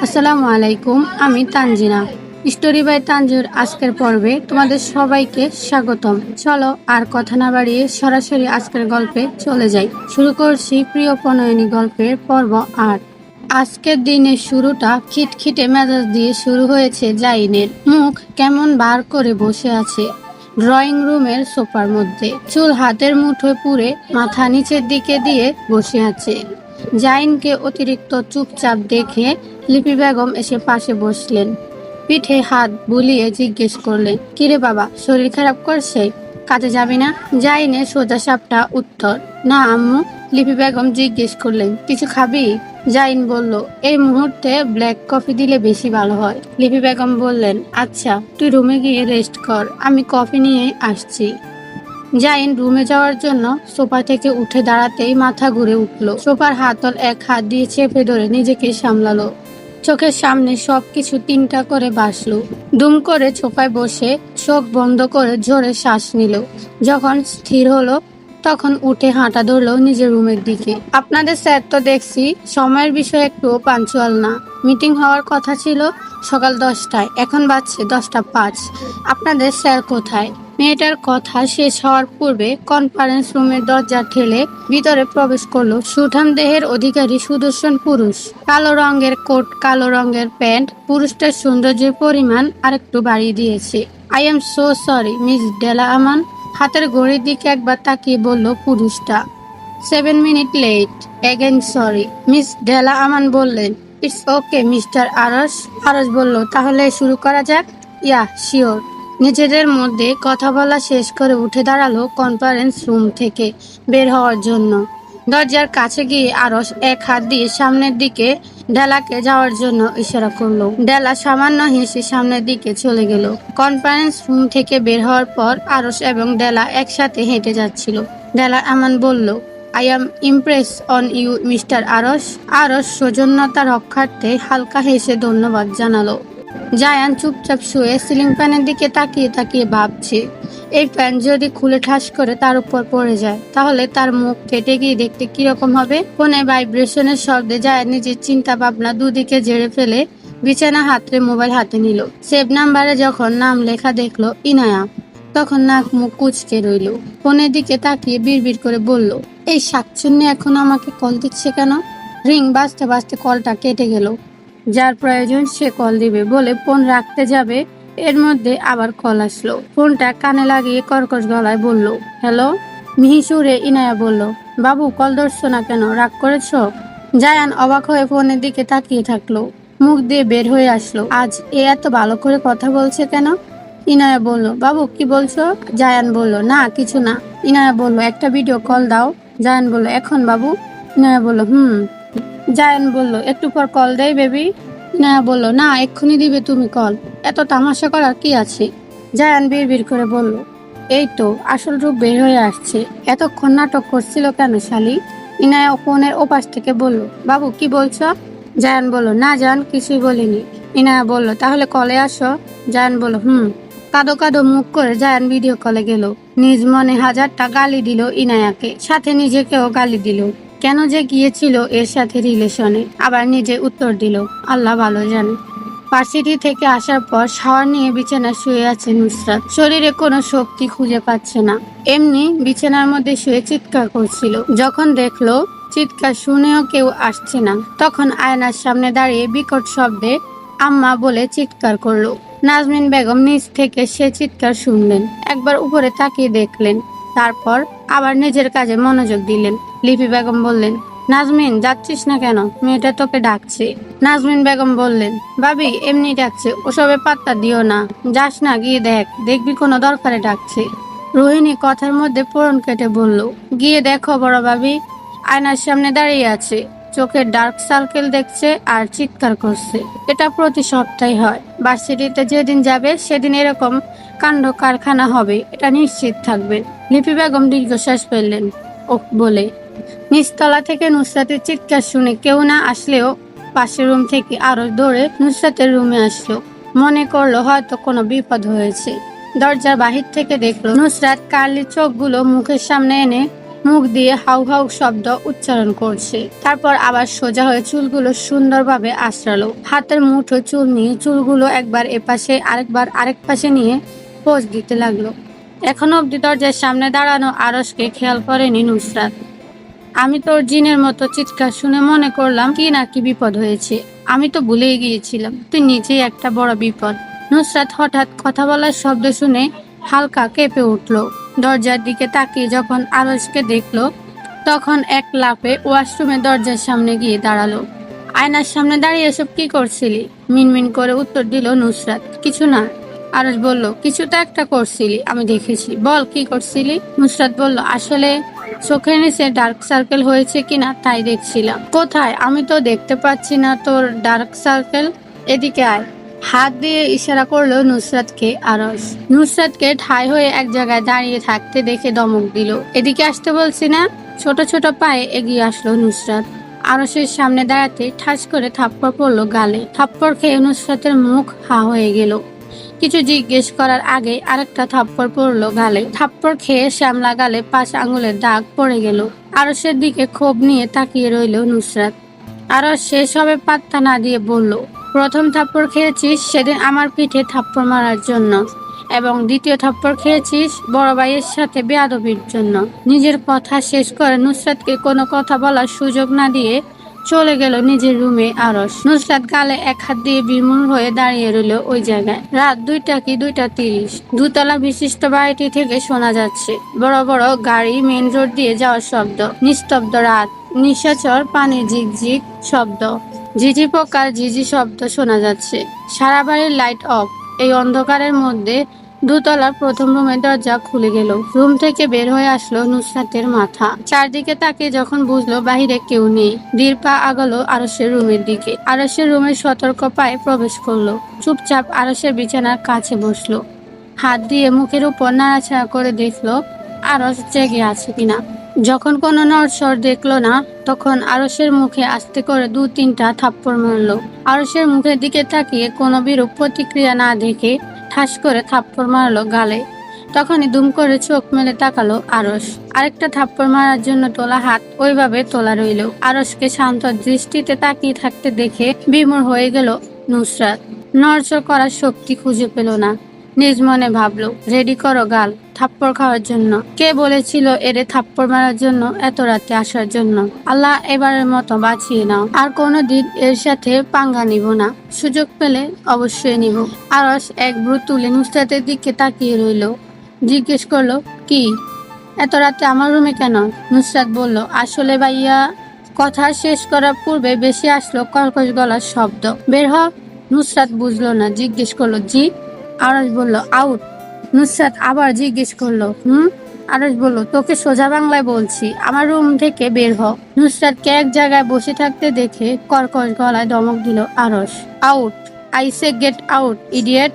আসসালামু আলাইকুম, আমি তানজিনা। স্টোরি বাই তানজুর আজকের পর্বে তোমাদের সবাইকে স্বাগতম। চলো আর কথা না বাড়িয়ে সরাসরি আজকের গল্পে চলে যাই। শুরু করছি প্রিয় প্রণয়নী গল্পের পর্ব 8। আজকের দিনের শুরুটা খিটখিটে মেজাজ দিয়ে শুরু হয়েছে। জাইনের মুখ কেমন বার করে বসে আছে ড্রয়িং রুমের সোফার মধ্যে, চুল হাতের মুঠোয় পুরে মাথা নিচের দিকে দিয়ে বসে আছে। জাইনকে অতিরিক্ত চুপচাপ দেখে লিপি বেগম এসে পাশে বসলেন। পিঠে হাত বুলিয়ে জিজ্ঞেস করলেন, কিরে বাবা, শরীর খারাপ করছে? কাজে যাবি না? জাইনের সোজা সাপটা উত্তর, না আম্মু। লিপি বেগম জিজ্ঞেস করলেন, কিছু খাবি? জাইন বলল, এই মুহূর্তে ব্ল্যাক কফি দিলে বেশি ভালো হয়। লিপি বেগম বললেন, আচ্ছা তুই রুমে গিয়ে রেস্ট কর, আমি কফি নিয়ে আসছি। জাইন রুমে যাওয়ার জন্য সোফা থেকে উঠে দাঁড়াতেই মাথা ঘুরে উঠল। সোফার হাতল এক হাত দিয়ে চেপে ধরে নিজেকে সামলালো। চোখের সামনে সবকিছু তিনটা করে ভাসলো। দুম করে সোফায় বসে চোখ বন্ধ করে জোরে শ্বাস নিল। যখন স্থির হলো তখন উঠে হাঁটা ধরলো নিজের রুমের দিকে। আপনাদের স্যার তো দেখছি সময়ের বিষয়ে একটু পাঞ্চুয়াল না। মিটিং হওয়ার কথা ছিল সকাল 10টায়, এখন বাজছে 10টা 5। আপনাদের স্যার কোথায়? মেয়েটার কথা শেষ হওয়ার পূর্বে কনফারেন্স রুমের দরজা ঠেলে ভিতরে প্রবেশ করলো সুঠাম দেহের অধিকারী সুদর্শন পুরুষ। কালো রঙের কোট, কালো রঙের প্যান্ট পুরুষটার সৌন্দর্যের পরিমাণ আরেকটু বাড়িয়ে দিয়েছে। I am so sorry miss Della Aman. হাতের ঘড়ির দিকে একবার তাকিয়ে বলল পুরুষটা। 7 minute late. Again sorry. Miss Della Aman বললেন, ইটস ওকে মিস্টার আরস। আরস বলল, তাহলে শুরু করা যাক। Yeah sure. নিজেদের মধ্যে কথা বলা শেষ করে উঠে দাঁড়ালো কনফারেন্স রুম থেকে বের হওয়ার জন্য। দরজার কাছে গিয়ে আরস এক হাত দিয়ে সামনের দিকে ডেলাকে যাওয়ার জন্য ইশারা করলো। ডেলা সামান্য হেসে সামনের দিকে চলে গেল। কনফারেন্স রুম থেকে বের হওয়ার পর আরস এবং ডেলা একসাথে হেঁটে যাচ্ছিল। ডেলা আমান বলল, I am impress on you mister Aras. Aras সৌজন্যতা রক্ষার্থে হালকা হেসে ধন্যবাদ জানালো। জায়ান চুপচাপ শুয়ে সিলিং ফ্যানের দিকে তাকিয়ে তাকিয়ে ভাবছে, এই ফ্যান যদি খুলে ঠাস করে তার উপর পড়ে যায় তাহলে তার মুখ ফেটে গিয়ে দেখতে কিরকম হবে। ফোনে ভাইব্রেশনের শব্দে জায়ান নিজের চিন্তা ভাবনা দুদিকে ঝেড়ে ফেলে বিছানা হাতড়ে মোবাইল হাতে নিল। সেভ নাম্বারে যখন নাম লেখা দেখলো ইনায়া, তখন নাক মুখ কুঁচকে রইল। ফোনের দিকে তাকিয়ে বিড়বিড় করে বলল, এই শাকচুন্নি এখন আমাকে কল দিচ্ছে কেন? রিং বাজতে বাজতে কলটা কেটে গেল। যার প্রয়োজন সে কল দিবে বলে ফোন রাখতে যাবে, এর মধ্যে আবার কল আসলো। ফোনটা কানে লাগিয়ে কর্কশ গলায় বলল, হ্যালো। মিহি সুরে ইনায়া বলল, বাবু কল ধরছো না কেন, রাগ করেছ? জায়ান অবাক হয়ে ফোনের দিকে তাকিয়ে থাকলো। মুখ দিয়ে বের হয়ে আসলো, আজ এ এত ভালো করে কথা বলছে কেন? ইনায়া বলল, বাবু কি বলছো? জায়ান বলল, না কিছু না। ইনায়া বলল, একটা ভিডিও কল দাও। জায়ান বলল, এখন বাবু? ইনায়া বলল, জায়ান বলল, একটু পর কল দেয় বেবি। ইনায়া বলল, না এক্ষুনি দিবে তুমি কল, এত তামাশা করার কি আছে? জায়ান বিড়বিড় করে বলল, এই তো আসল রূপ বের হয়ে আসছে, এতক্ষণ নাটক করছিল কেন শালি? ইনায়া ফোনের ওপাশ থেকে বলল, বাবু কি বলছো? জায়ান বলল, না জান কিছুই বলিনি। ইনায়া বলল, তাহলে কলে আসো। জায়ান বলল, কাদো কাদো মুখ করে জায়ান ভিডিও কলে গেল। নিজ মনে হাজারটা গালি দিল ইনায়াকে, সাথে নিজেকেও গালি দিল। কেন যে গিয়েছিল এর সাথে রিলেশনে, আবার নিজে উত্তর দিল, আল্লাহ ভালো জানে। ভার্সিটি থেকে আসার পর শাওয়ার নিয়ে বিছানা শুয়ে আছে নুসরাত। শরীরে কোনো শক্তি খুঁজে পাচ্ছে না, এমনি বিছানার মধ্যে শুয়ে চিৎকার করছিল। যখন দেখলো চিৎকার শুনেও কেউ আসছে না, তখন আয়নার সামনে দাঁড়িয়ে বিকট শব্দে আম্মা বলে চিৎকার করলো। নাজমিন বেগম নিচ থেকে সে চিৎকার শুনলেন, একবার উপরে তাকিয়ে দেখলেন, তারপর আবার নিজের কাজে মনোযোগ দিলেন। লিপি বেগম বললেন, নাজমিন যাচ্ছিস না কেন, মেয়েটা তোকে ডাকছে। নাজমিন বেগম বললেন, ভাবি এমনি ডাকছে, ওসবে পাত্তা দিও না, যাস না, গিয়ে দেখ, দেখবি কোনো দরকারে ডাকছে। রোহিণী কথার মধ্যে পোড়ন কেটে বলল, গিয়ে দেখো বড় ভাবি। আয়নার সামনে দাঁড়িয়ে আছে, চোখের ডার্ক সার্কেল দেখছে আর চিৎকার করছে। এটা প্রতি সপ্তাহে হয়, ভার্সিটিতে যেদিন যাবে সেদিন এরকম কাণ্ড কারখানা হবে, এটা নিশ্চিত থাকবে। লিপি বেগম দীর্ঘশ্বাস ফেললেন, ওহ বলে। নিচতলা থেকে নুসরাতের চিৎকার শুনে কেউ না আসলেও পাশের রুম থেকে আরো দৌড়ে নুসরাতের রুমে আসলো। মনে করলো হয়তো কোনো বিপদ হয়েছে। দরজার বাহির থেকে দেখলো নুসরাত কার্লি চোখগুলো মুখের সামনে এনে মুখ দিয়ে হাউ হাউ শব্দ উচ্চারণ করছে। তারপর আবার সোজা হয়ে চুলগুলো সুন্দরভাবে আঁচড়ালো। হাতের মুঠো চুল নিয়ে চুলগুলো একবার এপাশে আরেকবার আরেক পাশে নিয়ে পোজ দিতে লাগলো। এখনো অব্দি দরজার সামনে দাঁড়ানো আরশকে খেয়াল করেনি নুসরাত। আমি তোর জিনের মতো চিৎকার শুনে মনে করলাম কি না কি বিপদ হয়েছে। আমি তো ভুলেই গিয়েছিলাম তুই নিজেই একটা বড় বিপদ। নুসরাত হঠাৎ কথা বলার শব্দ শুনে হালকা কেঁপে উঠল। দরজার দিকে তাকিয়ে যখন আরশকে দেখলো তখন এক লাফে ওয়াশরুমে দরজার সামনে গিয়ে দাঁড়ালো। আয়নার সামনে দাঁড়িয়ে এসব কি করছিলি? মিনমিন করে উত্তর দিল নুসরাত। কিছু না। আরশ বলল, কিছু তো একটা করছিলি, আমি দেখেছি, বল কি করছিলি? নুসরাত বলল, আসলে চোখের নিচে ডার্ক সার্কেল হয়েছে কিনা তাই দেখছিলাম। কোথায়? আমি তো দেখতে পাচ্ছি না তোর ডার্ক সার্কেল। এদিকে আয়। হাত দিয়ে ইশারা করলো নুসরাতকে আরশ। নুসরাতকে ঠাই হয়ে এক জায়গায় দাঁড়িয়ে থাকতে দেখে ধমক দিল। এদিকে আসতে বলছি না? ছোট ছোট পায়ে এগিয়ে আসলো নুসরাত। আরশের সামনে দাঁড়াতে ঠাস করে থাপ্পড় পড়লো গালে। থাপ্পড় খেয়ে নুসরাতের মুখ হা হয়ে গেল। কিছু জিজ্ঞেস করার আগে আরেকটা থাপ্পড় পড়লো গালে। থাপ্পড় খেয়ে শ্যামলা গালে 5 আঙ্গুলের দাগ পড়ে গেল। আরশের দিকে ক্ষোভ নিয়ে তাকিয়ে রইল নুসরাত। আরশ শেষ হবে পাত্তা না দিয়ে বলল, প্রথম থাপ্পড় খেয়েছিস সেদিন আমার পিঠে থাপ্পড় মারার জন্য, এবং দ্বিতীয় থাপ্পড় খেয়েছিস বড় ভাইয়ের সাথে বেয়াদবির জন্য। নিজের কথা শেষ করে নুসরাতকে কোনো কথা বলার সুযোগ না দিয়ে চলে গেল নিজের রুমে আরশ। নুসরাত গালে এক হাত দিয়ে বিমূঢ় হয়ে দাঁড়িয়ে রইল ওই জায়গায়। রাত 2টা কি 2:30। দুতলা বিশিষ্ট বাড়িটি থেকে শোনা যাচ্ছে বড় বড় গাড়ি মেন রোড দিয়ে যাওয়ার শব্দ। নিস্তব্ধ রাত, নিশাচর পানির ঝিকঝিক শব্দ, ঝিঝি পোকার ঝিঝি শব্দ শোনা যাচ্ছে। সারা বাড়ির লাইট অফ। এই অন্ধকারের মধ্যে দোতলার প্রথম রুমের দরজা খুলে গেল। রুম থেকে বের হয়ে আসলো নুসরাতের মাথা। চারদিকে তাকে যখন বুঝলো বাহিরে কেউ নেই, ধীর পা আগালো আরশের রুমের দিকে। আরশের রুমের সতর্ক পায়ে প্রবেশ করলো। চুপচাপ আরশের বিছানার কাছে বসলো। হাত দিয়ে মুখের উপর নাড়াচাড়া করে দেখলো আরশ জেগে আছে কিনা। যখন কোনো নড়চড় দেখলো না তখন আরশের মুখে আস্তে করে 2-3টা থাপ্পড় মারলো। আরশের মুখের দিকে তাকিয়ে কোনো বিরূপ প্রতিক্রিয়া না দেখে ঠাস করে থাপ্পড় মারলো গালে। তখনই দুম করে চোখ মেলে তাকালো আরশ। আরেকটা থাপ্পড় মারার জন্য তোলা হাত ওইভাবে তোলা রইল। আরশকে শান্ত দৃষ্টিতে তাকিয়ে থাকতে দেখে বিমূঢ় হয়ে গেল নুসরাত। নড়চড় করার শক্তি খুঁজে পেল না। নিজ মনে ভাবলো, রেডি করো গাল থাপ্পড় খাওয়ার জন্য। কে বলেছিল এরে থাপ্পড় মারার জন্য এত রাতে আসার জন্য? আল্লাহ এবারের মতো বাঁচিয়ে নাও। আর কোনোদিন এর সাথে পাঙ্গা নিব না। সুযোগ পেলে অবশ্যই নিব। আরশ এক ভ্রু তুলে নুসরাতের দিকে তাকিয়ে রইল। জিজ্ঞেস করলো, কি এত রাতে আমার রুমে কেন? নুসরাত বলল, আসলে ভাইয়া। কথা শেষ করার পূর্বে বেশি আসলো কর্কশ গলার শব্দ। বের হ। নুসরাত বুঝলো না, জিজ্ঞেস করলো, জি? আরশ বলল, আউট। নুসরাত আবার জিজ্ঞেস করলো, আরশ বলল, তোকে সোজা বাংলায় বলছি, আমার রুম থেকে বের হ। নুসরাতকে এক জায়গায় বসে থাকতে দেখে কর্কশ গলায় ধমক দিল Arsh, out. I say get out, idiot.